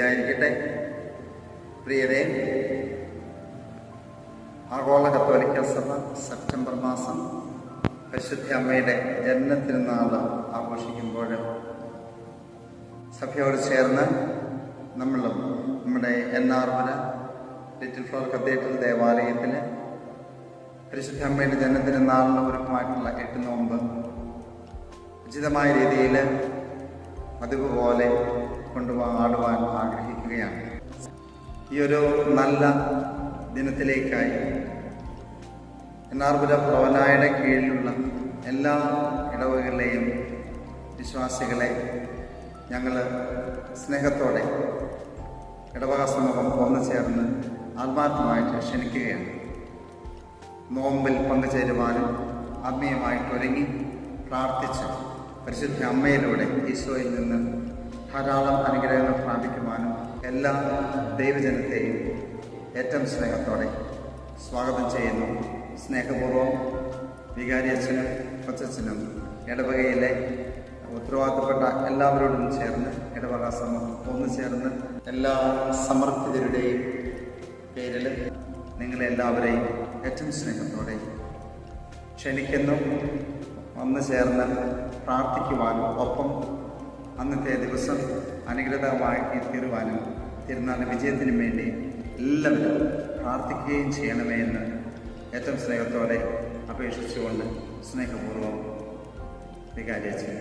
സ്തുതിയായിരിക്കട്ടെ. പ്രിയരെ, ആഗോള കത്തോലിക്ക സഭ സെപ്റ്റംബർ മാസം പരിശുദ്ധ അമ്മയുടെ ജന്മത്തിരുന്നാൾ ആഘോഷിക്കുമ്പോൾ സഭയോട് ചേർന്ന് നമ്മളും നമ്മുടെ എന്നാർമല ലിറ്റിൽ ഫ്ലവർ കത്തീഡ്രൽ ദേവാലയത്തിൽ പരിശുദ്ധ അമ്മയുടെ ജന്മത്തിരുന്നാളിന് ഒരുക്കമായിട്ടുള്ള 8 നോമ്പ് ഉചിതമായ രീതിയിൽ അതുപോലെ കൊണ്ടുപോകാടുവാൻ ആഗ്രഹിക്കുകയാണ്. ഈ ഒരു നല്ല ദിനത്തിലേക്കായി എന്നാർപുര പ്രവനായുടെ കീഴിലുള്ള എല്ലാ ഇടവകളിലെയും വിശ്വാസികളെ ഞങ്ങൾ സ്നേഹത്തോടെ ഇടവക സമൂഹം ഒന്നു ചേർന്ന് ആത്മാർത്ഥമായിട്ട് ക്ഷണിക്കുകയാണ്. നോമ്പിൽ പങ്കുചേരുവാനും ആത്മീയമായിട്ട് ഒരുങ്ങി പ്രാർത്ഥിച്ച് പരിശുദ്ധ അമ്മയിലൂടെ ഈശോയിൽ നിന്ന് ധാരാളം അനുഗ്രഹങ്ങൾ പ്രാപിക്കുവാനും എല്ലാ ദൈവജനത്തെയും ഏറ്റവും സ്നേഹത്തോടെ സ്വാഗതം ചെയ്യുന്നു. സ്നേഹപൂർവ്വം വികാരി അച്ഛനും കൊച്ചച്ഛനും ഇടവകയിലെ ഉത്തരവാദിത്തപ്പെട്ട എല്ലാവരോടും ചേർന്ന് ഇടവക സമൂഹം ഒന്നു ചേർന്ന് എല്ലാ സമർപ്പിതരുടെയും പേരിൽ നിങ്ങളെല്ലാവരെയും ഏറ്റവും സ്നേഹത്തോടെ ക്ഷണിക്കുന്നു. ഒന്ന് ചേർന്ന് പ്രാർത്ഥിക്കുവാനും ഒപ്പം അന്നത്തെ ദിവസം അനുഗ്രഹമായി തീരുവാനും തിരുനാളിൻ്റെ വിജയത്തിനും വേണ്ടി എല്ലാവരും പ്രാർത്ഥിക്കുകയും ചെയ്യണമേ എന്ന് ഏറ്റവും സ്നേഹത്തോടെ അപേക്ഷിച്ചുകൊണ്ട് സ്നേഹപൂർവ്വം വികാരി അച്ഛൻ.